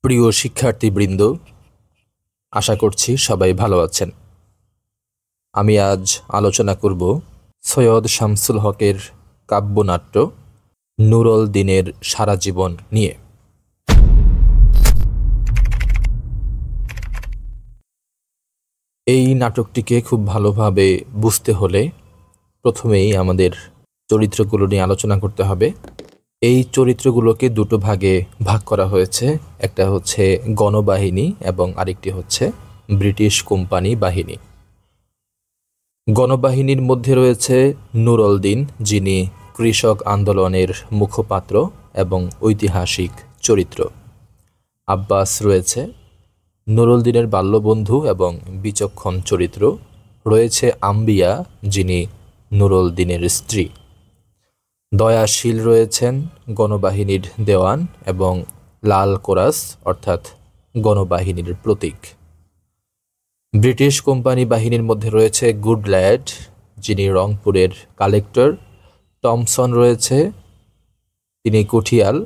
প্রিয় শিক্ষার্থীবৃন্দ, আশা করছি সবাই ভালো আছেন। আমি আজ আলোচনা করব সৈয়দ শামসুল হকের কাব্যনাট্য নুরুল দিনের সারা জীবন নিয়ে। এই নাটকটিকে খুব ভালোভাবে বুঝতে হলে প্রথমেই আমাদের চরিত্রগুলো নিয়ে আলোচনা করতে হবে। এই চরিত্রগুলোকে দুটো ভাগে ভাগ করা হয়েছে। একটা হচ্ছে গণবাহিনী এবং আরেকটি হচ্ছে ব্রিটিশ কোম্পানি বাহিনী। গণবাহিনীর মধ্যে রয়েছে নুরুল দিন, যিনি কৃষক আন্দোলনের মুখপাত্র এবং ঐতিহাসিক চরিত্র। আব্বাস রয়েছে নুরুল দিনের বাল্যবন্ধু এবং বিচক্ষণ চরিত্র। রয়েছে আম্বিয়া, যিনি নুরুল দিনের স্ত্রী। দয়াশীল রয়েছেন গণবাহিনীর দেওয়ান এবং লাল কোরাস অর্থাৎ গণবাহিনীর প্রতীক। ব্রিটিশ কোম্পানি বাহিনীর মধ্যে রয়েছে গুডল্যাড, যিনি রংপুরের কালেক্টর। টমসন রয়েছে, তিনি কুঠিয়াল।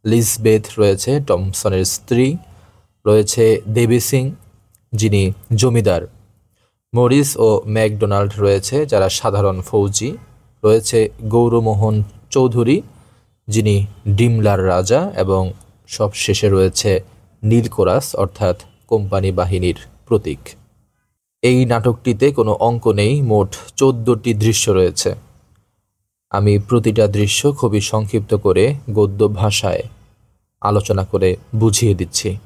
লিজবেথ রয়েছে টমসনের স্ত্রী। রয়েছে দেবী সিং, যিনি জমিদার। মরিস ও ম্যাকডোনাল্ড রয়েছে, যারা সাধারণ ফৌজি। রয়েছে গৌরমোহন চৌধুরী, যিনি ডিমলার রাজা, এবং সবশেষে রয়েছে নীল কোরাস অর্থাৎ কোম্পানি বাহিনীর প্রতীক। এই নাটকটিতে কোনো অঙ্ক নেই, মোট 14টি দৃশ্য রয়েছে। আমি প্রতিটা দৃশ্য খুবই সংক্ষিপ্ত করে গদ্য ভাষায় আলোচনা করে বুঝিয়ে দিচ্ছি।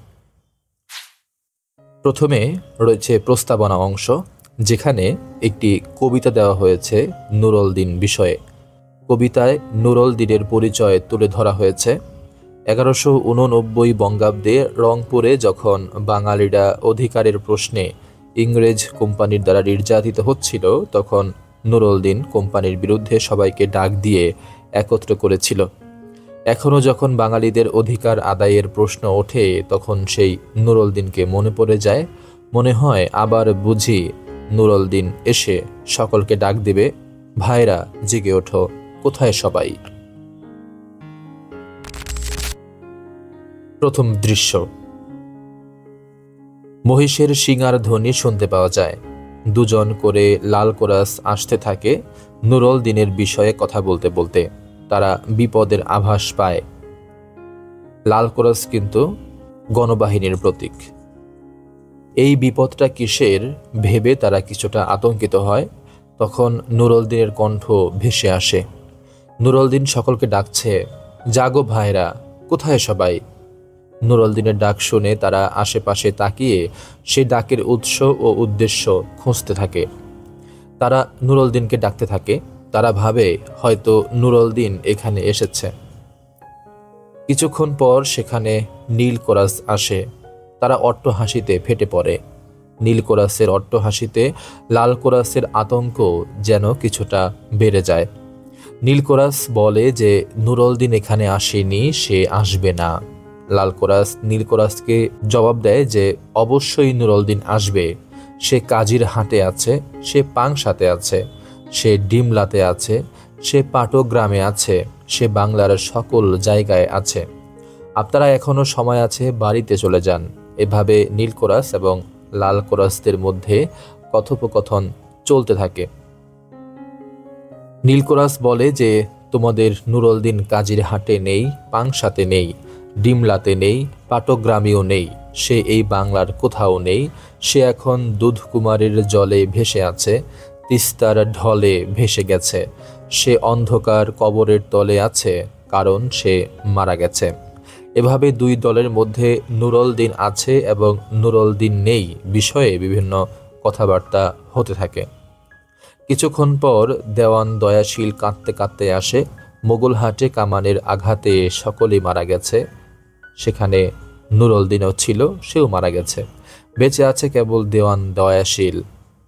প্রথমে রয়েছে প্রস্তাবনা অংশ, যেখানে একটি কবিতা দেওয়া হয়েছে নুরুল দিন বিষয়ে। কবিতায় নুরুল দিনের পরিচয় তুলে ধরা হয়েছে। 1189 বঙ্গাব্দে রংপুরে যখন বাঙালিরা অধিকারের প্রশ্নে ইংরেজ কোম্পানির দ্বারা নির্যাতিত হচ্ছিল, তখন নুরুল দিন কোম্পানির বিরুদ্ধে সবাইকে ডাক দিয়ে একত্র করেছিল। এখনও যখন বাঙালিদের অধিকার আদায়ের প্রশ্ন ওঠে, তখন সেই নুরুল দিনকে মনে পড়ে যায়। মনে হয় আবার বুঝি নুরুল দিন এসে সকলকে ডাক দেবে, ভাইরা জেগে ওঠো, কোথায় সবাই। প্রথম দৃশ্য, মহিষের শিঙার ধ্বনি শুনতে পাওয়া যায়। দুজন করে লাল কোরাস আসতে থাকে নুরুল দিনের বিষয়ে কথা বলতে বলতে। তারা বিপদের আভাস পায়। লাল কোরাস কিন্তু গণবাহিনীর প্রতীক। এই বিপদটা কিসের ভেবে তারা কিছুটা আতঙ্কিত হয়। তখন নুরুল দিনের কণ্ঠ ভেসে আসে। নুরুল দিন সকলকে ডাকছে, জাগো ভাইরা, কোথায় সবাই। নুরুল দিনের ডাক শুনে তারা আশেপাশে তাকিয়ে সেই ডাকের উৎস ও উদ্দেশ্য খুঁজতে থাকে। তারা নুরুল দিনকে ডাকতে থাকে। তারা ভাবে হয়তো নুরুল দিন এখানে এসেছে। কিছুক্ষণ পর সেখানে নীল কোরাস আসে। তারা অট্টহাসিতে ফেটে পড়ে। নীল কোরাসের অট্টহাসিতে লাল কোরাসের আতঙ্ক যেন কিছুটা বেড়ে যায়। নীল কোরাস বলে যে নুরুল দিন এখানে আসেনি, সে আসবে না। লাল কোরাস নীল কোরাসকে জবাব দেয় যে অবশ্যই নুরুল দিন আসবে। সে কাজির হাটে আছে, সে পাংশাতে আছে, সে ডিমলাতে আছে, সে পাটগ্রামে আছে, সে বাংলার সকল জায়গায় আছে। আপনারা এখনো সময় আছে, বাড়িতে চলে যান। এভাবে নীল কোরাস এবং লাল কোরাসদের মধ্যে কথোপকথন চলতে থাকে। নীল কোরাস বলে যে তোমাদের নুরুল দিন কাজির হাটে নেই, পাংশাতে নেই, ডিমলাতে নেই, পাটগ্রামেও নেই। সে এই বাংলার কোথাও নেই। সে এখন দুধকুমারের জলে ভেসে আছে, তিস্তার ঢলে ভেসে গেছে। সে অন্ধকার কবরের তলে আছে, কারণ সে মারা গেছে। এভাবে দুই দলের মধ্যে নুরুল দিন আছে এবং নুরুল দিন নেই বিষয়ে বিভিন্ন কথাবার্তা হতে থাকে। কিছুক্ষণ পর দেওয়ান দয়াশীল কাঁদতে কাঁদতে আসে। মোগলহাটে কামানের আঘাতে সকলেই মারা গেছে। সেখানে নুরুল দিনও ছিল, সেও মারা গেছে। বেঁচে আছে কেবল দেওয়ান দয়াশীল।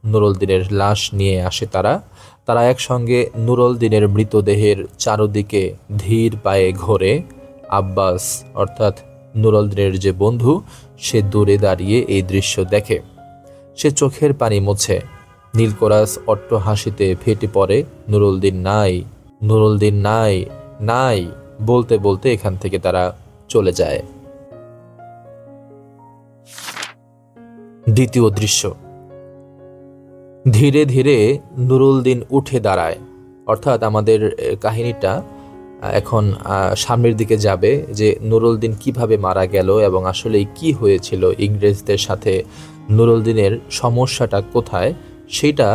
নুরুল দিনের লাশ নিয়ে আসে তারা। তারা একসঙ্গে নুরুল দিনের মৃতদেহের চারদিকে ধীর পায়ে ঘোরে। আব্বাস অর্থাৎ নুরুল দিনের যে বন্ধু, সে দূরে দাঁড়িয়ে এই দৃশ্য দেখে। সে চোখের পানি মোছে। নীল কোরাস অট্টহাসিতে ফেটে পড়ে, নুরুল দিন নাই, নুরুল দিন নাই, নাই বলতে বলতে এখান থেকে তারা চলে যায়। দ্বিতীয় দৃশ্য। ধীরে ধীরে নুরুল দিন উঠে দাঁড়ায়, অর্থাৎ আমাদের কাহিনীটা এখন সামনের দিকে যাবে যে নুরুল দিন কিভাবে মারা গেল এবং আসলে কি হয়েছিল ইংরেজদের সাথে, নুরুল দিনের সমস্যাটা কোথায় সেটা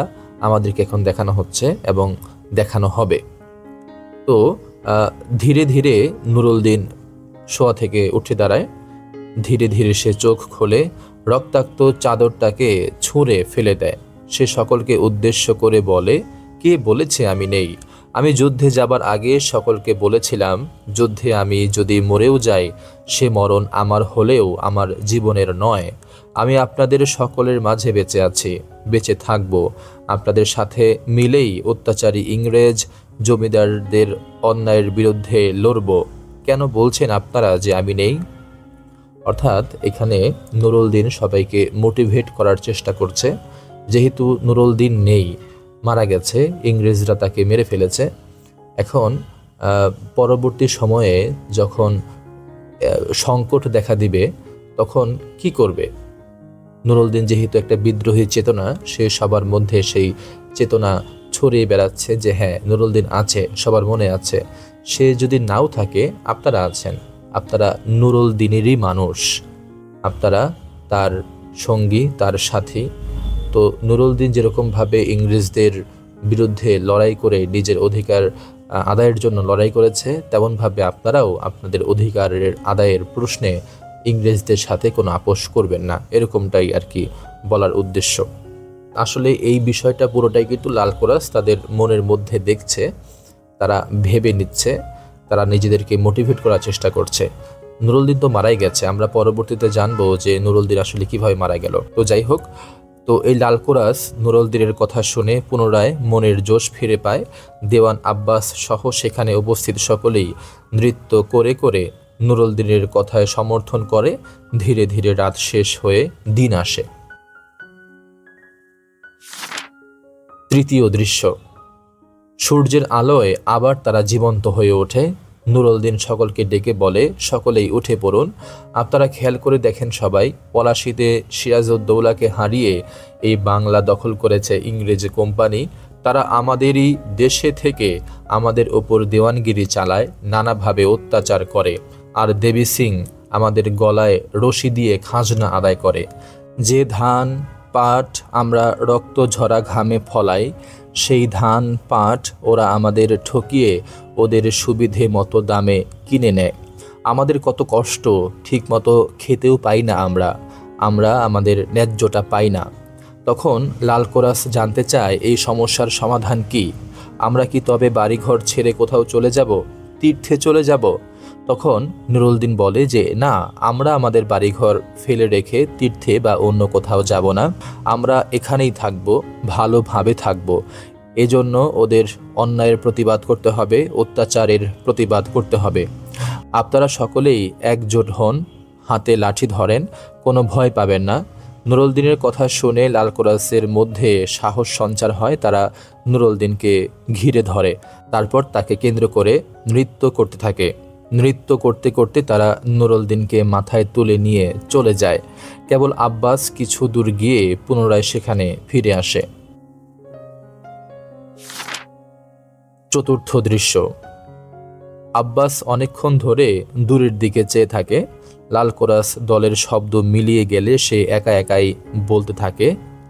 আমাদেরকে এখন দেখানো হচ্ছে এবং দেখানো হবে। তো ধীরে ধীরে নুরুল দিন শোয়া থেকে উঠে দাঁড়ায়, ধীরে ধীরে সে চোখ খোলে, রক্তাক্ত চাদরটাকে ছুঁড়ে ফেলে দেয়। সে সকলকে উদ্দেশ্য করে বলে, কে বলেছে আমি নেই? আমি যুদ্ধে যাবার আগে সকলকে বলেছিলাম, যুদ্ধে আমি যদি মরেও যাই সে মরণ আমার হলেও আমার জীবনের নয়। আমি আপনাদের সকলের মাঝে বেঁচে আছি, বেঁচে থাকব, আপনাদের সাথে মিলেই অত্যাচারী ইংরেজ জমিদারদের অন্যায়ের বিরুদ্ধে লড়ব। কেন বলছেন আপনারা যে আমি নেই? অর্থাৎ এখানে নুরুল দিন সবাইকে মোটিভেট করার চেষ্টা করছে, যেহেতু নুরুল দিন নেই, মারা গেছে, ইংরেজরা তাকে মেরে ফেলেছে। এখন পরবর্তী সময়ে যখন সংকট দেখা দিবে তখন কি করবে? নুরুল দিন যেহেতু একটা বিদ্রোহী চেতনা, সে সবার মধ্যে সেই চেতনা ছড়িয়ে বেড়াচ্ছে যে হ্যাঁ নুরুল দিন আছে, সবার মনে আছে। সে যদি নাও থাকে, আপনারা আছেন, আপনারা নুরুল দিনেরই মানুষ, আপনারা তার সঙ্গী, তার সাথী। তো নুরুল দিন যেরকমভাবে ইংরেজদের বিরুদ্ধে লড়াই করে নিজের অধিকার আদায়ের জন্য লড়াই করেছে, তেমনভাবে আপনারাও আপনাদের অধিকারের আদায়ের প্রশ্নে ইংরেজদের সাথে কোনো আপোষ করবেন না, এরকমটাই আর কি বলার উদ্দেশ্য। আসলে এই বিষয়টা পুরোটাই কিন্তু লাল কোরাস তাদের মনের মধ্যে দেখছে, তারা ভেবে নিচ্ছে, তারা নিজেদেরকে মোটিভেট করার চেষ্টা করছে। নুরুল দিন তো মারাই গেছে, আমরা পরবর্তীতে জানবো যে নুরুল দিন আসলে কিভাবে মারা গেল। তো যাই হোক, তো এই লাল কোরাস নুরুল দিনের কথা শুনে পুনরায় মনের জোশ ফিরে পায়। দেওয়ান আব্বাস সহ সেখানে উপস্থিত সকলেই নৃত্য করে করে নুরুল দিনের কথায় সমর্থন করে। ধীরে ধীরে রাত শেষ হয়ে দিন আসে। তৃতীয় দৃশ্য। সূর্যের আলোয় আবার তারা জীবন্ত হয়ে ওঠে। নুরুল দিন সকলকে ডেকে বলে, সকলেই উঠে পড়ুন। আপনারা খেয়াল করে দেখেন সবাই, পলাশীতে সিরাজউদ্দৌলাকে হারিয়ে এই বাংলা দখল করেছে ইংরেজ কোম্পানি। তারা আমাদেরই দেশে থেকে আমাদের ওপর দেওয়ানগিরি চালায়, নানাভাবে অত্যাচার করে, আর দেবী সিং আমাদের গলায় রশি দিয়ে খাজনা আদায় করে। যে ধান পাট আমরা রক্ত ঝরা ঘামে ফলাই, সেই ধান পাট ওরা আমাদের ঠকিয়ে ওদের সুবিধে মতো দামে কিনে নেয়। আমাদের কত কষ্ট, ঠিক মতো খেতেও পাই না আমরা আমাদের ন্যায্যটা পাই না। তখন লাল কোরাস জানতে চায় এই সমস্যার সমাধান কি? আমরা কি তবে বাড়িঘর ছেড়ে কোথাও চলে যাব, তীর্থে চলে যাব? তখন নুরুল দিন বলে যে না, আমরা আমাদের বাড়িঘর ফেলে রেখে তীর্থে বা অন্য কোথাও যাব না, আমরা এখানেই থাকব, ভালোভাবে থাকব। এজন্য ওদের অন্যায়ের প্রতিবাদ করতে হবে, অত্যাচারের প্রতিবাদ করতে হবে। আপনারা সকলেই একজোট হন, হাতে লাঠি ধরেন, কোনো ভয় পাবেন না। নুরুল দিনের কথা শুনে লাল কোরাসের মধ্যে সাহস সঞ্চার হয়। তারা নুরুল দিনকে ঘিরে ধরে, তারপর তাকে কেন্দ্র করে নৃত্য করতে থাকে। নৃত্য করতে করতে তারা নুরুল দিনকে মাথায় তুলে নিয়ে চলে যায়। কেবল আব্বাস কিছু দূর গিয়ে পুনরায় সেখানে ফিরে আসে। চতুর্থ দৃশ্য। আব্বাস অনেকক্ষণ ধরে দূরের দিকে চেয়ে থাকে। লাল কোরাস দলের শব্দ মিলিয়ে গেলে সে একা একাই বলতে থাকে,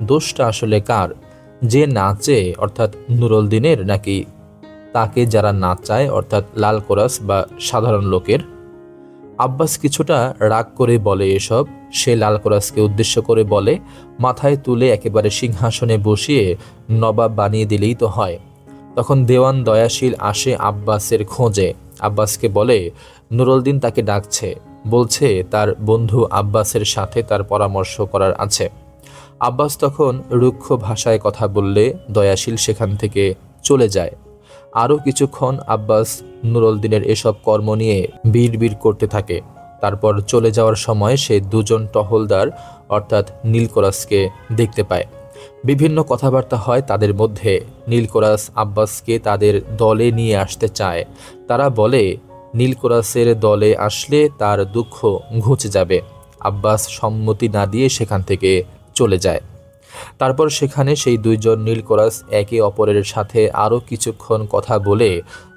দোষটা আসলে কার? যে নাচে অর্থাৎ নুরুল দিনের, নাকি তাকে যারা নাচায় অর্থাৎ লাল কোরাস বা সাধারণ লোকের? আব্বাস কিছুটা রাগ করে বলে এসব। সে লাল কোরাসকে উদ্দেশ্য করে বলে, মাথায় তুলে একেবারে সিংহাসনে বসিয়ে নবাব বানিয়ে দিলেই তো হয়। তখন দেওয়ান দয়াশীল আসে আব্বাসের খোঁজে। আব্বাসকে বলে নুরুল দিন তাকে ডাকছে, বলছে তার বন্ধু আব্বাসের সাথে তার পরামর্শ করার আছে। আব্বাস তখন রুক্ষ ভাষায় কথা বললে দয়াশীল সেখান থেকে চলে যায়। আরও কিছুক্ষণ আব্বাস নুরুল দিনের এসব কর্ম নিয়ে বিড়বিড় করতে থাকে। তারপর চলে যাওয়ার সময় সে দুজন টহলদার অর্থাৎ নীল কোরাসকে দেখতে পায়। বিভিন্ন কথাবার্তা হয় তাদের মধ্যে। নীল কোরাস আব্বাসকে তাদের দলে নিয়ে আসতে চায়। তারা বলে নীল কোরাসের দলে আসলে তার দুঃখ ঘুচে যাবে। আব্বাস সম্মতি না দিয়ে সেখান থেকে চলে যায়। তারপর সেখানে সেই দুইজন নীল কোরাস একে অপরের সাথে আরও কিছুক্ষণ কথা বলে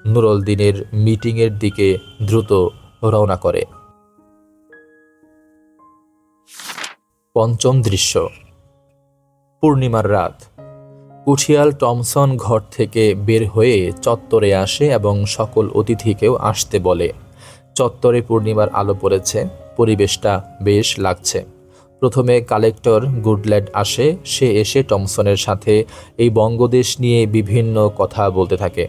নুরুল দিনের মিটিংয়ের দিকে দ্রুত রওনা করে। পঞ্চম দৃশ্য, পূর্ণিমার রাত। কুঠিয়াল টমসন ঘর থেকে বের হয়ে চত্বরে আসে এবং সকল অতিথিকেও আসতে বলে। চত্বরে পূর্ণিমার আলো পড়েছে, পরিবেশটা বেশ লাগছে। প্রথমে কালেক্টর গুডল্যান্ড আসে। সে এসে টমসনের সাথে এই বঙ্গদেশ নিয়ে বিভিন্ন কথা বলতে থাকে।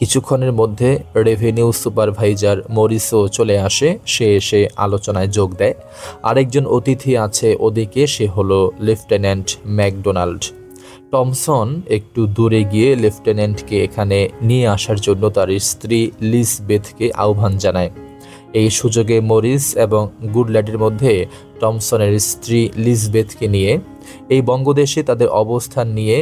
কিছুক্ষণের মধ্যে রেভিনিউ সুপারভাইজার মরিসও চলে আসে। সে এসে আলোচনায় যোগ দেয়। আরেকজন অতিথি আছে ওদিকে, সে হলো লেফটেন্যান্ট ম্যাকডোনাল্ড। টমসন একটু দূরে গিয়ে লেফটেন্যান্টকে এখানে নিয়ে আসার জন্য তার স্ত্রী লিজবেথকে আহ্বান জানায়। এই সুযোগে মরিস এবং গুডল্যান্ডের মধ্যে টমসনের স্ত্রী লিজবেথকে নিয়ে এই বঙ্গদেশে তাদের অবস্থান নিয়ে,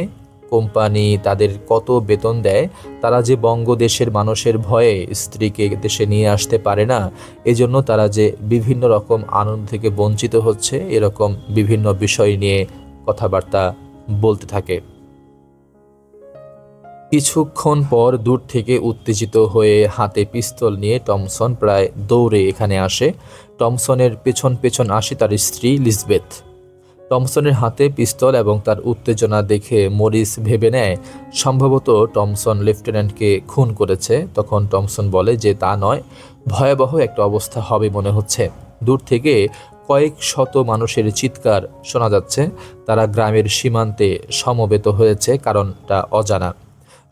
কোম্পানি তাদের কত বেতন দেয়, তারা যে বঙ্গদেশের মানুষের ভয়ে স্ত্রীকে দেশে নিয়ে আসতে পারে না, এজন্য তারা যে বিভিন্ন রকম আনন্দ থেকে বঞ্চিত হচ্ছে, এরকম বিভিন্ন বিষয় নিয়ে কথাবার্তা বলতে থাকে। কিছুক্ষণ পর দূর থেকে উত্তেজিত হয়ে হাতে পিস্তল নিয়ে টমসন প্রায় দৌড়ে এখানে আসে। টমসনের পেছন পেছন আসে তার স্ত্রী লিজবেথ। টমসনের হাতে পিস্তল এবং তার উত্তেজনা দেখে মরিস ভেবে নেয় সম্ভবত টমসন লেফটেন্যান্টকে খুন করেছে। তখন টমসন বলে যে তা নয়, ভয়াবহ একটা অবস্থা হবে মনে হচ্ছে। দূর থেকে কয়েক শত মানুষের চিৎকার শোনা যাচ্ছে। তারা গ্রামের সীমান্তে সমবেত হয়েছে, কারণটা অজানা।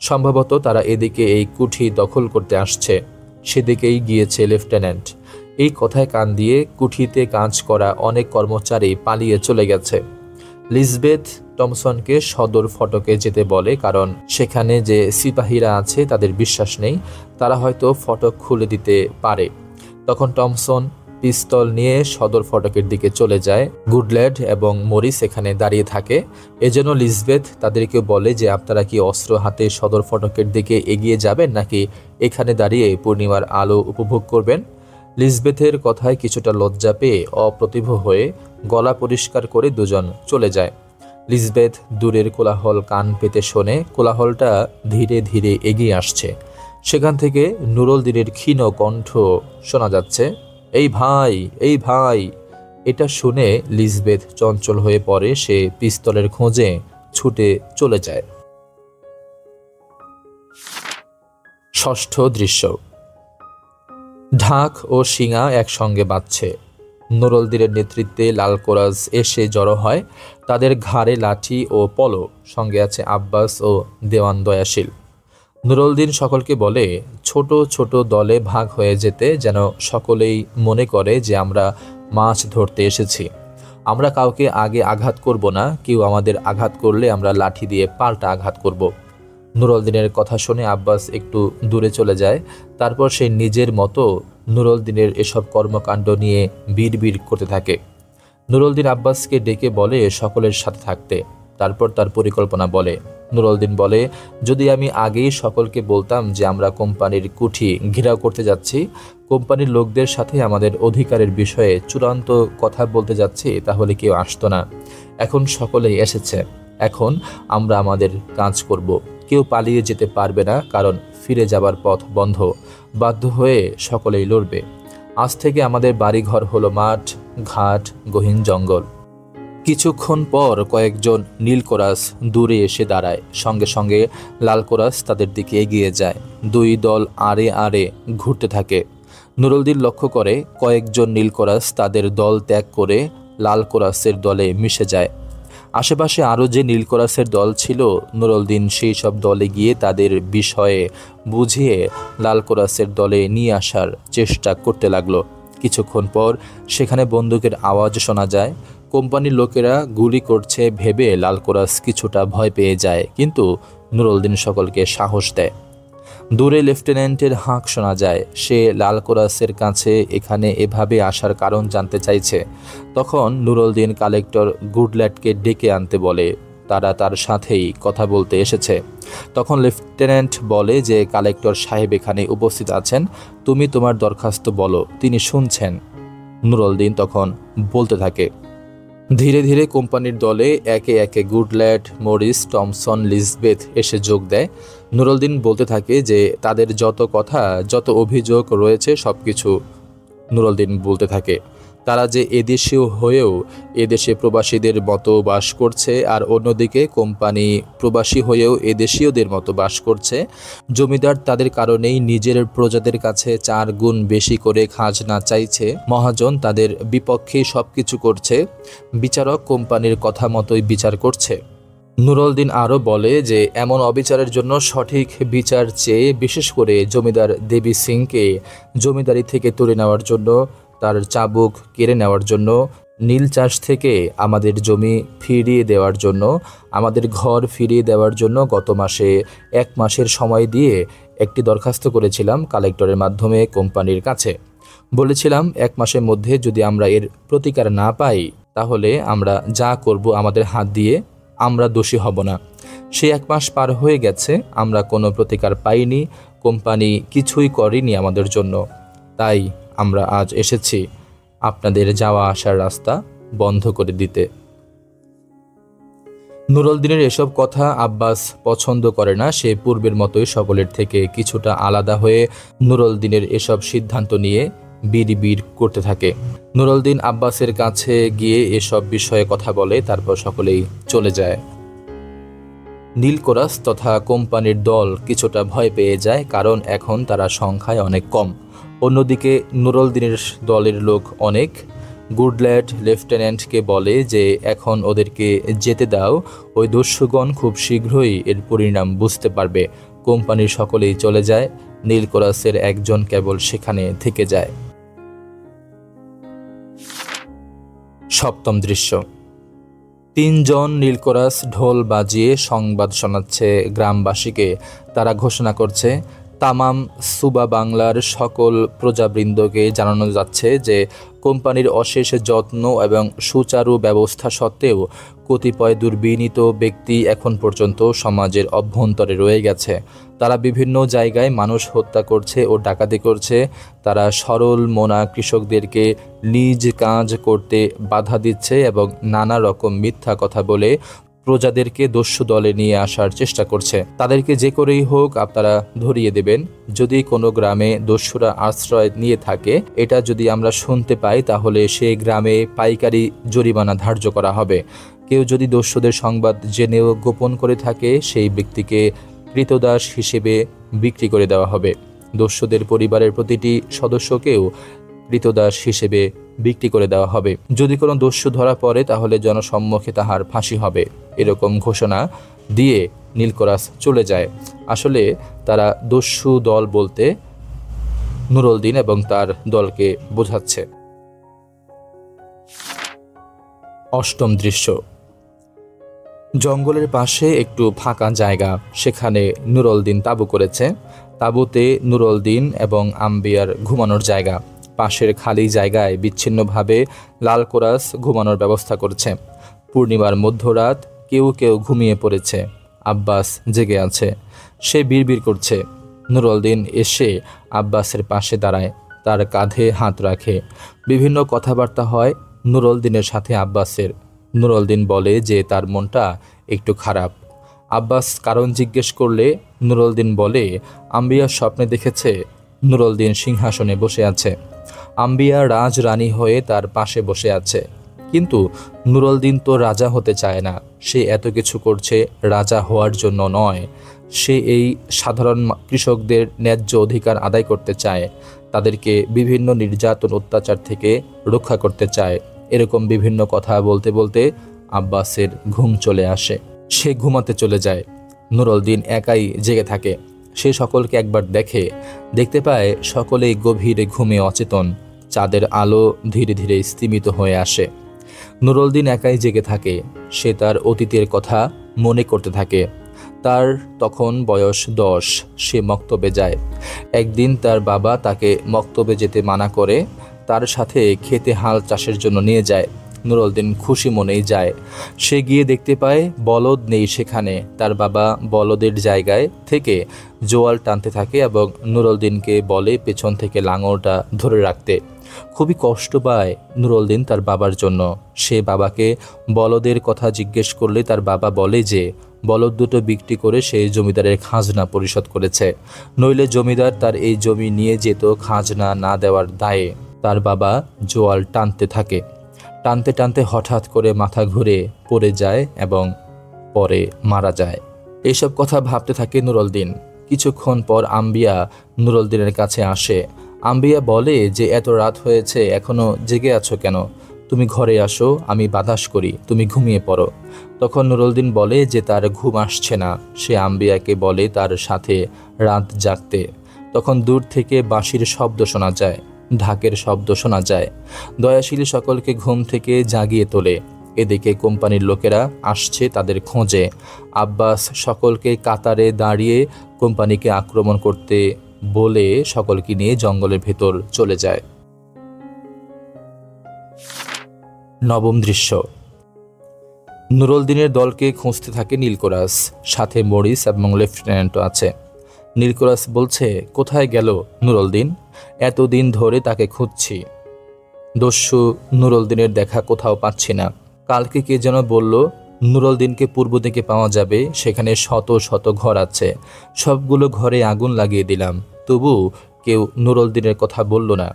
সম্ভবত তারা এদিকে এই কুঠি দখল করতে আসছে। সেদিকেই গিয়েছে লেফটেন্যান্ট। এই কথায় কান দিয়ে কুঠিতে কাজ করা অনেক কর্মচারী পালিয়ে চলে গেছে। লিজবেথ টমসনকে সদর ফটকে যেতে বলে, কারণ সেখানে যে সিপাহীরা আছে তাদের বিশ্বাস নেই, তারা হয়তো ফটক খুলে দিতে পারে। তখন টমসন পিস্তল নিয়ে সদর ফটকের দিকে চলে যায়। গুডল্যান্ড এবং মরিস এখানে দাঁড়িয়ে থাকে। এজন্য লিজবেথ তাদেরকে বলে যে আপনারা কি অস্ত্র হাতে সদর ফটকের দিকে এগিয়ে যাবেন নাকি এখানে দাঁড়িয়ে পূর্ণিমার আলো উপভোগ করবেন। লিজবেথের কথায় কিছুটা লজ্জা পেয়ে অপ্রতিভ হয়ে গলা পরিষ্কার করে দুজন চলে যায়। লিজবেথ দূরের কোলাহল কান পেতে শোনে। কোলাহলটা ধীরে ধীরে এগিয়ে আসছে। সেখান থেকে নুরুল দিনের ক্ষীণ কণ্ঠ শোনা যাচ্ছে, এই ভাই, এই ভাই। এটা শুনে লিজবেথ চঞ্চল হয়ে পড়ে। সে পিস্তলের খোঁজে ছুটে চলে যায়। ষষ্ঠ দৃশ্য, ঢাক ও শিঙা একসঙ্গে বাজছে। নুরুল দিনের নেতৃত্বে লাল কোরাস এসে জড়ো হয়। তাদের ঘাড়ে লাঠি ও পলো, সঙ্গে আছে আব্বাস ও দেওয়ান দয়াশীল। নুরুল দিন সকলকে বলে ছোট ছোট দলে ভাগ হয়ে যেতে, যেন সকলেই মনে করে যে আমরা মাছ ধরতে এসেছি। আমরা কাউকে আগে আঘাত করব না, কেউ আমাদের আঘাত করলে আমরা লাঠি দিয়ে পাল্টা আঘাত করব। নুরুল দিনের কথা শুনে আব্বাস একটু দূরে চলে যায়। তারপর সে নিজের মতো নুরুল দিনের এসব কর্মকাণ্ড নিয়ে বিড়বিড় করতে থাকে। নুরুল দিন আব্বাসকে ডেকে বলে সকলের সাথে থাকতে। তারপর তার পরিকল্পনা বলে। নুরুল দিন বলে, যদি আমি আগেই সকলকে বলতাম যে আমরা কোম্পানির কুঠি ঘেরাও করতে যাচ্ছি, কোম্পানির লোকদের সাথে আমাদের অধিকারের বিষয়ে চূড়ান্ত কথা বলতে যাচ্ছি, তাহলে কেউ আসতো না। এখন সকলেই এসেছে। এখন আমরা আমাদের কাজ করব। কেউ পালিয়ে যেতে পারবে না, কারণ ফিরে যাবার পথ বন্ধ। বাধ্য হয়ে সকলেই লড়বে। আজ থেকে আমাদের বাড়িঘর হলো মাঠ, ঘাট, গহীন জঙ্গল। কিছুক্ষণ পর কয়েকজন নীল কোরাস দূরে এসে দাঁড়ায়। সঙ্গে সঙ্গে লাল কোরাস তাদের দিকে এগিয়ে যায়। দুই দল আড়ে আড়ে ঘুরতে থাকে। নুরুল দিন লক্ষ্য করে কয়েকজন নীল কোরাস তাদের দল ত্যাগ করে লাল কোরাসের দলে মিশে যায়। আশেপাশে আরও যে নীল কোরাসের দল ছিল, নুরুল দিন সেই সব দলে গিয়ে তাদের বিষয়ে বুঝিয়ে লাল কোরাসের দলে নিয়ে আসার চেষ্টা করতে লাগলো। কিছুক্ষণ পর সেখানে বন্দুকের আওয়াজ শোনা যায়। কোম্পানির লোকেরা গুলি করছে ভেবে লাল কোরাস কিছুটা ভয় পেয়ে যায়, কিন্তু নুরুল দিন সকলকে সাহস দেয়। দূরে লেফটেন্যান্টের হাঁক শোনা যায়। সে লাল কোরাসের কাছে এখানে এভাবে আসার কারণ জানতে চাইছে। তখন নুরুল দিন কালেক্টর গুডল্যান্ডকে ডেকে আনতে বলে। তারা তার সাথেই কথা বলতে এসেছে। তখন লেফটেন্যান্ট বলে যে কালেক্টর সাহেব এখানে উপস্থিত আছেন, তুমি তোমার দরখাস্ত বলো, তিনি শুনছেন। নুরুল দিন তখন বলতে থাকে, ধীরে ধীরে কোম্পানির দলে একে একে গুডল্যাট, মরিস, টমসন, লিজবেথ এসে যোগ দেয়। নুরুলদিন বলতে থাকে যে তাদের যত কথা, যত অভিযোগ রয়েছে সবকিছু নুরুলদিন বলতে থাকে। তারা যে এদেশীয় হয়েও এদেশে প্রবাসীদের মতো বাস করছে, আর অন্যদিকে কোম্পানি প্রবাসী হয়েও এদেশীয়দের মতো বাস করছে। জমিদার তাদের কারণেই নিজের প্রজাদের কাছে 4 গুণ বেশি করে খাজনা চাইছে। মহাজন তাদের বিপক্ষেই সবকিছু করছে। বিচারক কোম্পানির কথা মতোই বিচার করছে। নুরুলদিন আরও বলে যে এমন অবিচারের জন্য সঠিক বিচার চেয়ে, বিশেষ করে জমিদার দেবী সিংকে জমিদারি থেকে তুলে নেওয়ার জন্য, তার চাবুক কেড়ে নেওয়ার জন্য, নীল চাষ থেকে আমাদের জমি ফিরিয়ে দেওয়ার জন্য, আমাদের ঘর ফিরিয়ে দেওয়ার জন্য গত মাসে 1 মাসের সময় দিয়ে একটি দরখাস্ত করেছিলাম কালেক্টরের মাধ্যমে কোম্পানির কাছে। বলেছিলাম 1 মাসের মধ্যে যদি আমরা এর প্রতিকার না পাই তাহলে আমরা যা করব আমাদের হাত দিয়ে, আমরা দোষী হব না। সে 1 মাস পার হয়ে গেছে, আমরা কোনো প্রতিকার পাইনি, কোম্পানি কিছুই করেনি আমাদের জন্য। তাই আমরা আজ এসেছি আপনাদের যাওয়া আসার রাস্তা বন্ধ করে দিতে। নুরুলদিনের এসব কথা আব্বাস পছন্দ করে না। সে পূর্বের মতোই সকলের থেকে কিছুটা আলাদা হয়ে নুরুলদিনের এসব সিদ্ধান্ত নিয়ে বিড়বিড় করতে থাকে। নুরুলদিন আব্বাসের কাছে গিয়ে এসব বিষয়ে কথা বলে, তারপর সকলেই চলে যায়। নীলকরাস তথা কোম্পানির দল কিছুটা ভয় পেয়ে যায়, কারণ এখন তারা সংখ্যায় অনেক কম। অন্যদিকে নুরুলদিনের দলের লোক অনেক। গুডল্যাট লেফটেন্যান্টকে বলে যে এখন ওদেরকে যেতে দাও, ওই দস্যুগণ খুব শীঘ্রই এর পরিণাম বুঝতে পারবে। কোম্পানির সকলেই চলে যায়, নীলকরাসের একজন কেবল সেখানে থেকে যায়। সপ্তম দৃশ্য। 3 জন নীলকরাস ঢোল বাজিয়ে সংবাদ শোনাচ্ছে গ্রামবাসীকে। তারা ঘোষণা করছে, তামাম সুবা বাংলার সকল প্রজাবৃন্দকে জানানো যাচ্ছে যে কোম্পানির অশেষ যত্ন এবং সুচারু ব্যবস্থা সত্ত্বেও কতিপয় দুর্বিনীত ব্যক্তি এখন পর্যন্ত সমাজের অভ্যন্তরে রয়ে গেছে। তারা বিভিন্ন জায়গায় মানুষ হত্যা করছে ও ডাকাতি করছে। তারা সরল মনা কৃষকদেরকে নিজ কাজ করতে বাধা দিচ্ছে এবং নানা রকম মিথ্যা কথা বলে প্রজাদেরকে দস্যু দলে নিয়ে আসার চেষ্টা করছে। তাদেরকে যে করেই হোক আপনারা ধরিয়ে দেবেন। যদি কোনো গ্রামে দস্যুরা আশ্রয় নিয়ে থাকে, এটা যদি আমরা শুনতে পাই তাহলে সেই গ্রামে পাইকারি জরিমানা ধার্য করা হবে। কেউ যদি দস্যুদের সংবাদ জেনেও গোপন করে থাকে, সেই ব্যক্তিকে কৃতদাস হিসেবে বিক্রি করে দেওয়া হবে। দস্যুদের পরিবারের প্রতিটি সদস্যকেও কৃতদাস হিসেবে বিক্রি করে দেওয়া হবে। যদি কোনো দস্যু ধরা পড়ে তাহলে জনসম্মুখে তাহার ফাঁসি হবে। এরকম ঘোষণা দিয়ে নীলকরাস চলে যায়। আসলে তারা দস্যু দল বলতে নুরুলদিন এবং তার দলকে বোঝাচ্ছে। অষ্টম দৃশ্য। জঙ্গলের পাশে একটু ফাঁকা জায়গা, সেখানে নুরুলদিন তাঁবু করেছে। তাঁবুতে নুরুলদিন এবং আম্বিয়ার ঘুমানোর জায়গা। পাশের খালি জায়গায় বিচ্ছিন্নভাবে লালকরাস ঘুমানোর ব্যবস্থা করছে। পূর্ণিমার মধ্যরাত, কেউ কেউ ঘুমিয়ে পড়েছে। আব্বাস জেগে আছে, সে বিড়বিড় করছে। নুরুলদিন এসে আব্বাসের পাশে দাঁড়ায়, তার কাঁধে হাত রাখে। বিভিন্ন কথাবার্তা হয় নুরুলদিনের সাথে আব্বাসের। নুরুলদিন বলে যে তার মনটা একটু খারাপ। আব্বাস কারণ জিজ্ঞেস করলে নুরুলদিন বলে আম্বিয়া স্বপ্নে দেখেছে নুরুলদিন সিংহাসনে বসে আছে। আম্বিয়া রাজরানী হয়ে তার পাশে বসে আছে। কিন্তু নুরুলদিন তো রাজা হতে চায় না। সে এত কিছু করছে রাজা হওয়ার জন্য নয়। সে এই সাধারণ কৃষকদের ন্যায্য অধিকার আদায় করতে চায়, তাদেরকে বিভিন্ন নির্যাতন অত্যাচার থেকে রক্ষা করতে চায়। এরকম বিভিন্ন কথা বলতে বলতে আব্বাসের ঘুম চলে আসে। সে ঘুমাতে চলে যায়। নুরুলদিন একাই জেগে থাকে। সে সকলকে একবার দেখতে পায় সকলেই গভীরে ঘুমে অচেতন। চাঁদের আলো ধীরে ধীরে স্তিমিত হয়ে আসে। নুরুলদিন একাই জেগে থাকে। সে তার অতীতের কথা মনে করতে থাকে। তার তখন বয়স 10। সে মক্তবে যায়। একদিন তার বাবা তাকে মক্তবে যেতে মানা করে, তার সাথে খেতে হাল চাষের জন্য নিয়ে যায়। নুরুলদিন খুশি মনেই যায়। সে গিয়ে দেখতে পায় বলদ নেই সেখানে। তার বাবা বলদের জায়গায় থেকে জোয়াল টানতে থাকে এবং নুরুলদিনকে বলে পেছন থেকে লাঙলটা ধরে রাখতে। খুবই কষ্ট পায় নুরুলদিন তার বাবার জন্য। সে বাবাকে বলদের কথা জিজ্ঞেস করলে তার বাবা বলে যে বলদ দুটো বিক্রি করে সে জমিদারের খাজনা পরিশোধ করেছে, নইলে জমিদার তার এই জমি নিয়ে যেত খাজনা না দেওয়ার দায়ে। তার বাবা জোয়াল টানতে থাকে। টানতে টানতে হঠাৎ করে মাথা ঘুরে পড়ে যায় এবং পরে মারা যায়। এইসব কথা ভাবতে থাকে নুরুলদিন। কিছুক্ষণ পর আম্বিয়া নুরুলদিনের কাছে আসে। আম্বিয়া বলে যে এত রাত হয়েছে, এখনো জেগে আছো কেন? তুমি ঘরে আসো, আমি বাতাস করি, তুমি ঘুমিয়ে পড়ো। তখন নুরুলদিন বলে যে তার ঘুম আসছে না। সে আম্বিয়াকে বলে তার সাথে রাত জাগতে। তখন দূর থেকে বাঁশির শব্দ শোনা যায়, ঢাকের শব্দ শোনা যায়। দয়াশীল সকলকে ঘুম থেকে জাগিয়ে তোলে। এদিকে কোম্পানির লোকেরা আসছে তাদের খোঁজে। আব্বাস সকলকে কাতারে দাঁড়িয়ে কোম্পানিকে আক্রমণ করতে বলে সকলকে নিয়ে জঙ্গলের ভেতর চলে যায়। নবম দৃশ্য। নুরুলদিনের দলকে খুঁজতে থাকে নীলকরাস, সাথে মরিস এবং লেফটেন্যান্টও আছে। নীলকরাস বলছে, কোথায় গেল নুরুলদিন? এতদিন ধরে তাকে খুঁজছি, দস্যু নুরুলদিনের দেখা কোথাও পাচ্ছি না। কালকে কে যেন বলল নুরুলদিনকে পূর্ব দিকে পাওয়া যাবে, সেখানে শত শত ঘর আছে, সবগুলো ঘরে আগুন লাগিয়ে দিলাম, তবু কেউ নুরুলদিনের কথা বলল না।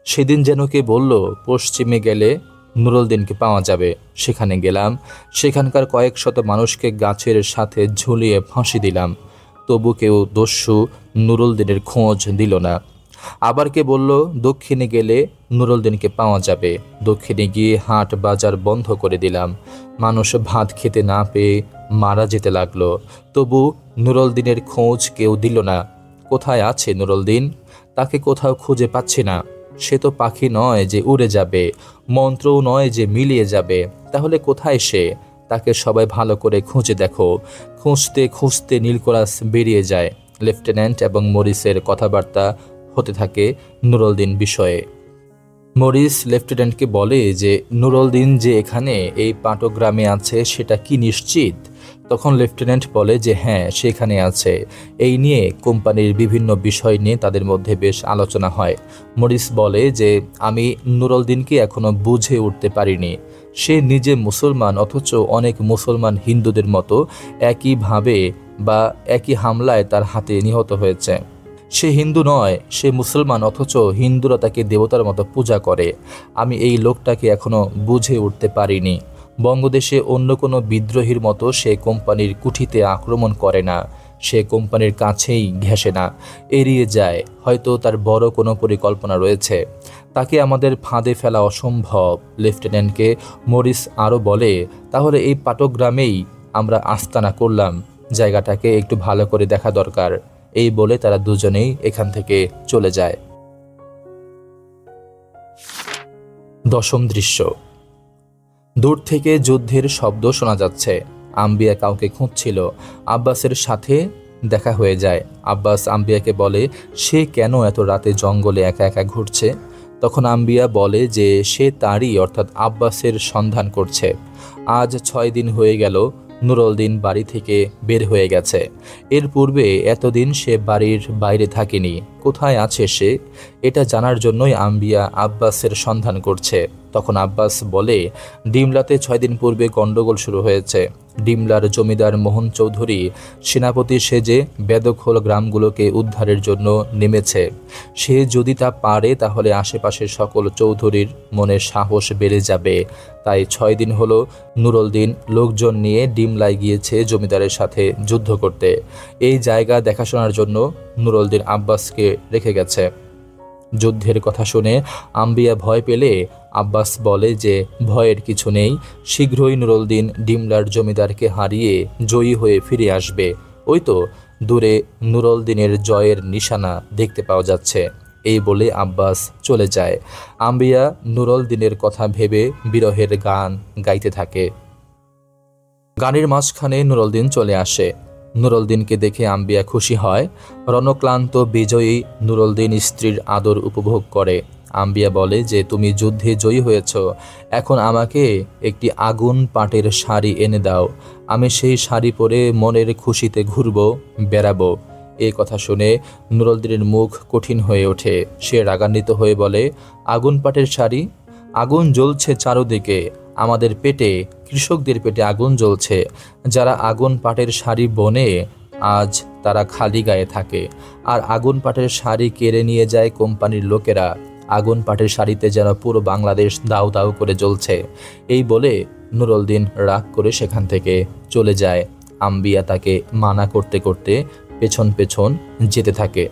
সেদিন যেন কে বলল পশ্চিমে গেলে নুরুলদিনকে পাওয়া যাবে। সেখানে গেলাম, সেখানকার কয়েক শত মানুষকে গাছের সাথে ঝুলিয়ে ফাঁসি দিলাম, তবু কেউ দস্যু নুরুলদিনের খোঁজ দিল না। আবার কে বলল দক্ষিণে গেলে নুরুলদিনকে পাওয়া যাবে, দক্ষিণে গিয়ে হাট বাজার বন্ধ করে দিলাম, মানুষ ভাত খেতে না পেয়ে মারা যেতে লাগলো, তবু নুরুলদিনের খোঁজ কেউ দিল না। কোথায় আছে নুরুলদিন? তাকে কোথাও খুঁজে পাচ্ছি না। সে তো পাখি নয় যে উড়ে যাবে, মন্ত্রও নয় যে মিলিয়ে যাবে, তাহলে কোথায় সে? তাকে সবাই ভালো করে খুঁজে দেখো। খুঁজতে খুঁজতে নীলকরাস বেরিয়ে যায়। লেফটেন্যান্ট এবং মরিসের কথাবার্তা হতে থাকে নুরুলদিন বিষয়ে। মরিস লেফটেন্যান্টকে বলে যে নুরুলদিন যে এখানে এই পাটগ্রামে আছে সেটা কি নিশ্চিত? তখন লেফটেন্যান্ট বলে যে হ্যাঁ, সেখানে আছে। এই নিয়ে কোম্পানির বিভিন্ন বিষয় নিয়ে তাদের মধ্যে বেশ আলোচনা হয়। মরিস বলে যে আমি নুরুলদিনকে এখনো বুঝে উঠতে পারিনি। সে নিজে মুসলমান, অথচ অনেক মুসলমান হিন্দুদের মতো একইভাবে বা একই হামলায় তার হাতে নিহত হয়েছে। সে হিন্দু নয়, সে মুসলমান, অথচ হিন্দুরা তাকে দেবতার মতো পূজা করে। আমি এই লোকটাকে এখনো বুঝে উঠতে পারিনি। বঙ্গদেশে অন্য কোনো বিদ্রোহীর মতো সে কোম্পানির কুঠিতে আক্রমণ করে না, সে কোম্পানির কাছেই ঘেঁষে না, এড়িয়ে যায়। হয়তো তার বড় কোনো পরিকল্পনা রয়েছে, তাকে আমাদের ফাঁদে ফেলা অসম্ভব। লেফটেন্যান্টকে মরিস আরও বলে, তাহলে এই পাটগ্রামেই আমরা আস্তানা করলাম, জায়গাটাকে একটু ভালো করে দেখা দরকার। এই বলে তারা দুজনেই এখান থেকে চলে যায়। দশম দৃশ্য। দূর থেকে যুদ্ধের শব্দ শোনা যাচ্ছে। আম্বিয়া কাউকে খুঁজছিল। আব্বাসের সাথে দেখা হয়ে যায়। আব্বাস আম্বিয়াকে বলে সে কেন এত রাতে জঙ্গলে একা একা ঘুরছে। তখন আম্বিয়া বলে যে সে তারই অর্থাৎ আব্বাসের সন্ধান করছে। আজ 6 দিন হয়ে গেল নুরুলদিন বাড়ি থেকে বের হয়ে গেছে। এর পূর্বে এতদিন সে বাড়ির বাইরে থাকেনি। কোথায় আছে সে, এটা জানার জন্যই আম্বিয়া আব্বাসের সন্ধান করছে। তখন আব্বাস বলে ডিমলাতে 6 দিন পূর্বে গণ্ডগোল শুরু হয়েছে। ডিমলার জমিদার মোহন চৌধুরী সেনাপতি সেজে বেদখল গ্রামগুলোকে উদ্ধারের জন্য নেমেছে। সে যদি তা পারে তাহলে আশেপাশের সকল চৌধুরীর মনে সাহস বেড়ে যাবে। তাই 6 দিন হলো নুরুলদিন লোকজন নিয়ে ডিমলায় গিয়েছে জমিদারের সাথে যুদ্ধ করতে। এই জায়গা দেখাশোনার জন্য নুরুলদিন আব্বাসকে রেখে গেছে। যুদ্ধের কথা শুনে আম্বিয়া ভয় পেলে আব্বাস বলে যে ভয়ের কিছু নেই, শীঘ্রই নুরুলদিন ডিমলার জমিদারকে হারিয়ে জয়ী হয়ে ফিরে আসবে। ওই তো দূরে নুরুলদিনের জয়ের নিশানা দেখতে পাওয়া যাচ্ছে। এই বলে আব্বাস চলে যায়। আম্বিয়া নুরুলদিনের কথা ভেবে বিরহের গান গাইতে থাকে। গানের মাঝখানে নুরুলদিন চলে আসে। নুরুলদিনকে দেখে আম্বিয়া খুশি হয়। রণক্লান্ত বিজয়ী নুরুলদিন স্ত্রীর আদর উপভোগ করে। আম্বিয়া বলে যে তুমি যুদ্ধে জয়ী হয়েছ, এখন আমাকে একটি আগুন পাটের শাড়ি এনে দাও। আমি সেই শাড়ি পরে মনের খুশিতে ঘুরবো, বেড়াবো। এই কথা শুনে নুরুলদিনের মুখ কঠিন হয়ে ওঠে। সে রাগান্বিত হয়ে বলে, আগুন পাটের শাড়ি, আগুন জ্বলছে চারদিকে, আমাদের পেটে, কৃষকদের পেটে আগুন জ্বলছে। যারা আগুন পাটের শাড়ি বোনে আজ তারা খালি গায়ে থাকে, আর আগুন পাটের শাড়ি কেড়ে নিয়ে যায় কোম্পানির লোকেরা। আগুন পাটের শাড়িতে যেন পুরো বাংলাদেশ দাউ দাউ করে জ্বলছে। এই বলে নুরুলদিন রাগ করে সেখান থেকে চলে যায়। আম্বিয়া তাকে মানা করতে করতে পেছন পেছন যেতে থাকে।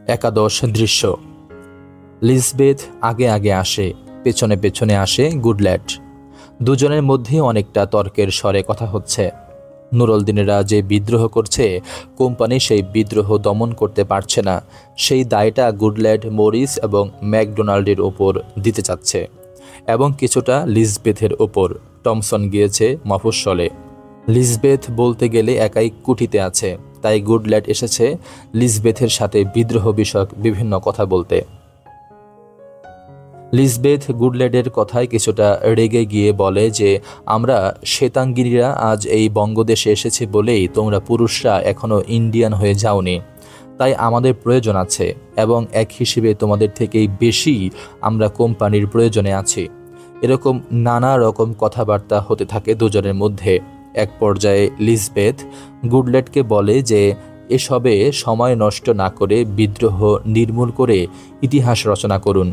একাদশ দৃশ্য। লিজবেথ আগে আগে আসে, পেছনে পেছনে আসে গুডল্যাট। দুজনের মধ্যে অনেকটা তর্কের স্বরে কথা হচ্ছে। নুরুলদিনেরা যে বিদ্রোহ করছে, কোম্পানি সেই বিদ্রোহ দমন করতে পারছে না। সেই দায়টা গুডল্যাট, মরিস এবং ম্যাকডোনাল্ডের ওপর দিতে চাচ্ছে, এবং কিছুটা লিজবেথের ওপর। টমসন গিয়েছে মফস্বলে। লিজবেথ বলতে গেলে একাই কুটিতে আছে, তাই গুডল্যাট এসেছে লিজবেথের সাথে বিদ্রোহ বিষয়ক বিভিন্ন কথা বলতে। লিজবেথ গুডল্যাটের কথায় কিছুটা রেগে গিয়ে বলে যে, আমরা শ্বেতাঙ্গিনীরা আজ এই বঙ্গদেশে এসেছি বলেই তোমরা পুরুষরা এখনও ইন্ডিয়ান হয়ে যাওনি, তাই আমাদের প্রয়োজন আছে, এবং এক হিসেবে তোমাদের থেকেই বেশি আমরা কোম্পানির প্রয়োজনে আছি। এরকম নানা রকম কথাবার্তা হতে থাকে দুজনের মধ্যে। এক পর্যায়ে লিজবেথ গুডল্যাটকে বলে যে, এসবে সময় নষ্ট না করে বিদ্রোহ নির্মূল করে ইতিহাস রচনা করুন।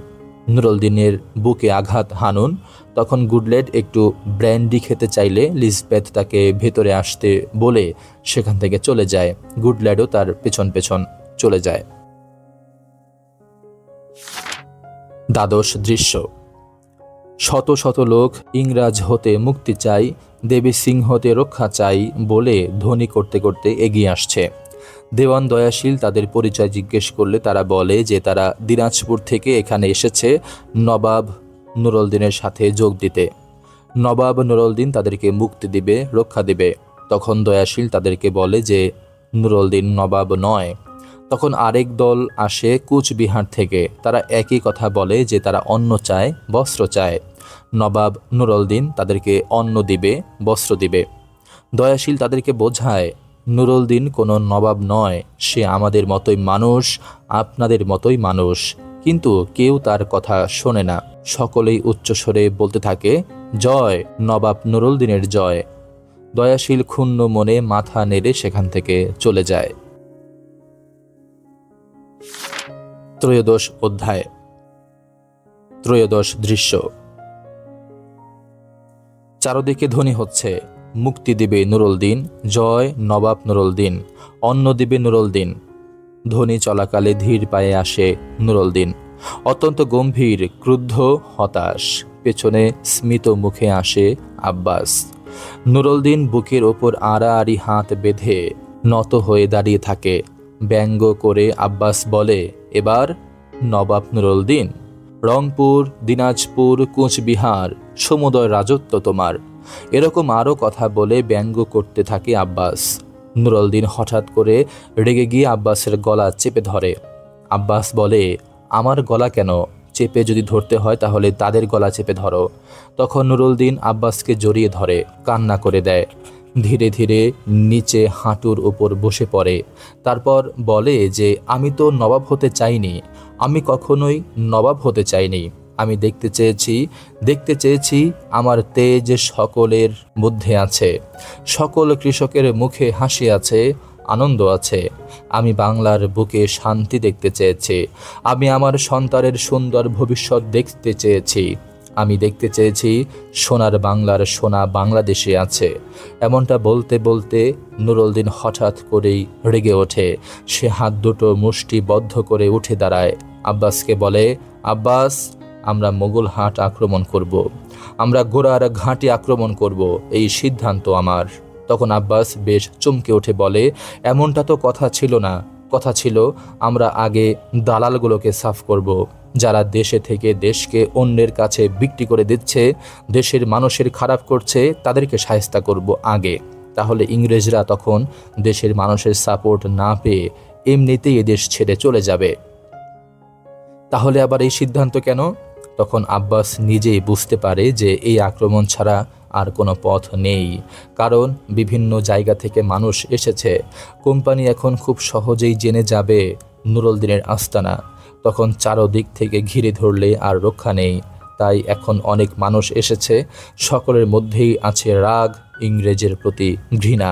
নুরুলদিনের বুকে আঘাত হানুন। তখন গুডল্যাট একটু ব্র্যান্ডি খেতে চাইলে লিজবেথ তাকে ভেতরে আসতে বলে সেখান থেকে চলে যায়। গুডল্যাটও তার পেছন পেছন চলে যায়। দ্বাদশ দৃশ্য। শত শত লোক ইংরাজ হতে মুক্তি চাই, দেবী সিংহ হতে রক্ষা চাই বলে ধ্বনি করতে করতে এগিয়ে আসছে। দেওয়ান দয়াশীল তাদের পরিচয় জিজ্ঞেস করলে তারা বলে যে তারা দিনাজপুর থেকে এখানে এসেছে নবাব নুরুলদিনের সাথে যোগ দিতে। নবাব নুরুলদিন তাদেরকে মুক্তি দিবে, রক্ষা দিবে। তখন দয়াশীল তাদেরকে বলে যে নুরুলদিন নবাব নয়। তখন আরেক দল আসে কুচবিহার থেকে। তারা একই কথা বলে যে তারা অন্ন চায়, বস্ত্র চায়। নবাব নুরুলদিন তাদেরকে অন্ন দিবে, বস্ত্র দিবে। দয়াশীল তাদেরকে বোঝায়, নুরুলদিন কোনো নবাব নয়, সে আমাদের মতোই মানুষ, আপনাদের মতোই মানুষ। কিন্তু কেউ তার কথা শোনে না। সকলেই উচ্চস্বরে বলতে থাকে, জয় নবাব নুরুলদিনের জয়। দয়াশীল ক্ষুণ্ণ মনে মাথা নেড়ে সেখান থেকে চলে যায়। ত্রয়োদশ অধ্যায়। ত্রয়োদশ দৃশ্য। চারদিকে ধ্বনি হচ্ছে, মুক্তি দিবে নুরুলদিন, জয় নবাব নুরুলদিন, অন্ন দিবে নুরুলদিন। ধ্বনি চলাকালে ধীর পায়ে আসে নুরুলদিন, অত্যন্ত গম্ভীর, ক্রুদ্ধ, হতাশ। পেছনে স্মিত মুখে আসে আব্বাস। নুরুলদিন বুকের ওপর আড়াআড়ি হাত বেঁধে নত হয়ে দাঁড়িয়ে থাকে। ব্যঙ্গ করে আব্বাস বলে, এবার নবাব নুরুলদিন, রংপুর, দিনাজপুর, কুচবিহার সমুদয় রাজত্ব তোমার। এরকম আরও কথা বলে ব্যঙ্গ করতে থাকে আব্বাস। নুরুলদিন হঠাৎ করে রেগে গিয়ে আব্বাসের গলা চেপে ধরে। আব্বাস বলে, আমার গলা কেন? চেপে যদি ধরতে হয় তাহলে তাদের গলা চেপে ধরো। তখন নুরুলদিন আব্বাসকে জড়িয়ে ধরে, কান্না করে দেয়। ধীরে ধীরে নিচে হাঁটুর উপর বসে পড়ে। তারপর বলে যে, আমি তো নবাব হতে চাইনি, আমি কখনোই নবাব হতে চাইনি। আমি দেখতে চেয়েছি আমার তেজ সকলের মধ্যে আছে, সকল কৃষকের মুখে হাসি আছে, আনন্দ আছে। আমি বাংলার বুকে শান্তি দেখতে চেয়েছি। আমি আমার সন্তানের সুন্দর ভবিষ্যৎ দেখতে চেয়েছি। আমি দেখতে চেয়েছি সোনার বাংলার সোনা বাংলাদেশে আছে। এমনটা বলতে বলতে নুরুলদিন হঠাৎ করেই রেগে ওঠে। সে হাত দুটো মুষ্টিবদ্ধ করে উঠে দাঁড়ায়। আব্বাসকে বলে, আব্বাস, আমরা মোগল হাট আক্রমণ করব, আমরা গোড়ার ঘাঁটি আক্রমণ করব, এই সিদ্ধান্ত আমার। তখন আব্বাস বেশ চমকে উঠে বলে, এমনটা তো কথা ছিল না। কথা ছিল আমরা আগে দালালগুলোকে সাফ করব, যারা দেশে থেকে দেশকে অন্যের কাছে বিক্রি করে দিচ্ছে, দেশের মানুষের খারাপ করছে, তাদেরকে শায়েস্তা করব আগে। তাহলে ইংরেজরা তখন দেশের মানুষের সাপোর্ট না পেয়ে এমনিতেই এদেশ ছেড়ে চলে যাবে। তাহলে আবার এই সিদ্ধান্ত কেন? তখন আব্বাস নিজেই বুঝতে পারে যে এই আক্রমণ ছাড়া আর কোনো পথ নেই, কারণ বিভিন্ন জায়গা থেকে মানুষ এসেছে। কোম্পানি এখন খুব সহজেই জেনে যাবে নুরুলদিনের আস্তানা, তখন চারদিক থেকে ঘিরে ধরলে আর রক্ষা নেই। তাই এখন অনেক মানুষ এসেছে, সকলের মধ্যেই আছে রাগ, ইংরেজের প্রতি ঘৃণা।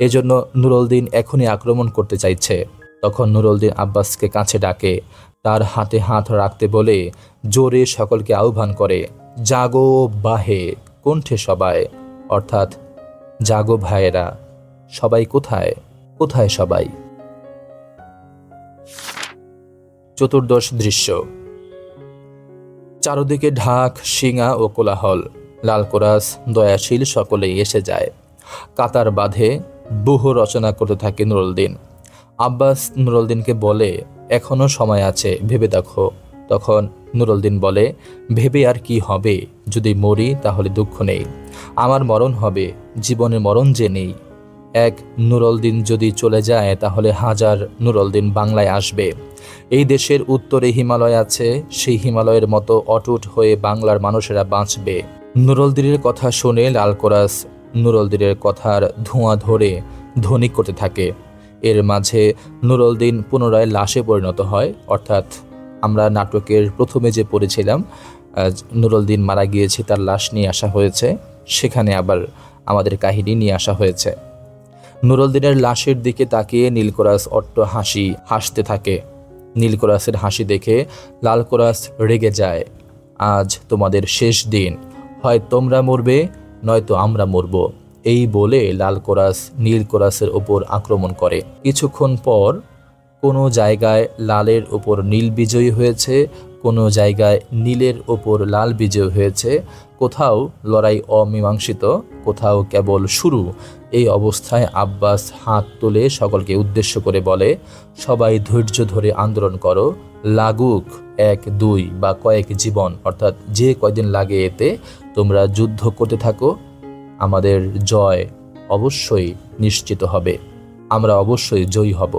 এজন্য নুরুলদিন এখনই আক্রমণ করতে চাইছে। তখন নুরুলদিন আব্বাসকে কাছে ডাকে, তার হাতে হাত রাখতে বলে জোরে সকলকে আহ্বান করে, জাগো বাহে কণ্ঠে সবাই, অর্থাৎ জাগো ভাইয়েরা, সবাই কোথায় কোথায় সবাই। চতুর্দশ দৃশ্য। চারদিকে ঢাক, শিঙা ও কোলাহল। লালকোরাস, দয়াশীল সকলেই এসে যায়। কাতার বাঁধে বহু রচনা করতে থাকে নুরুলদিন। আব্বাস নুরুলদিনকে বলে, এখনও সময় আছে, ভেবে দেখো। তখন নুরুলদিন বলে, ভেবে আর কি হবে, যদি মরি তাহলে দুঃখ নেই, আমার মরণ হবে, জীবনের মরণ যে নেই। এক নুরুলদিন যদি চলে যায় তাহলে হাজার নুরুলদিন বাংলায় আসবে। এই দেশের উত্তরে হিমালয় আছে, সেই হিমালয়ের মতো অটুট হয়ে বাংলার মানুষেরা বাঁচবে। নুরুলদিনের কথা শুনে লালকোরাস নুরুলদিনের কথার ধোঁয়া ধরে ধ্বনি করতে থাকে। এর মাঝে নুরুলদিন পুনরায় লাশে পরিণত হয়, অর্থাৎ আমরা নাটকের প্রথমে যে পড়েছিলাম নুরুলদিন মারা গিয়েছে, তার লাশ নিয়ে আসা হয়েছে, সেখানে আবার আমাদের কাহিনী নিয়ে আসা হয়েছে। নুরুলদিনের লাশের দিকে তাকিয়ে নীলকোরাস অট্ট হাসতে থাকে। নীলকোরাসের হাসি দেখে লালকোরাস রেগে যায়, আজ তোমাদের শেষ দিন, হয় তোমরা মরবে নয়তো আমরা মরব। এই বলে লালকোরাস নীলকোরাসের ওপর আক্রমণ করে। কিছুক্ষণ পর কোনো জায়গায় লালের ওপর নীল বিজয়ী হয়েছে, কোনো জায়গায় নীলের ওপর লাল বিজয় হয়েছে, কোথাও লড়াই অমীমাংসিত, কোথাও কেবল শুরু। এই অবস্থায় আব্বাস হাত তুলে সকলকে উদ্দেশ্য করে বলে, সবাই ধৈর্য ধরে আন্দোলন করো, লাগুক 1, 2 বা কয়েক জীবন, অর্থাৎ যে কয়দিন লাগে, এতে তোমরা যুদ্ধ করতে থাকো, আমাদের জয় অবশ্যই নিশ্চিত হবে, আমরা অবশ্যই জয়ী হব।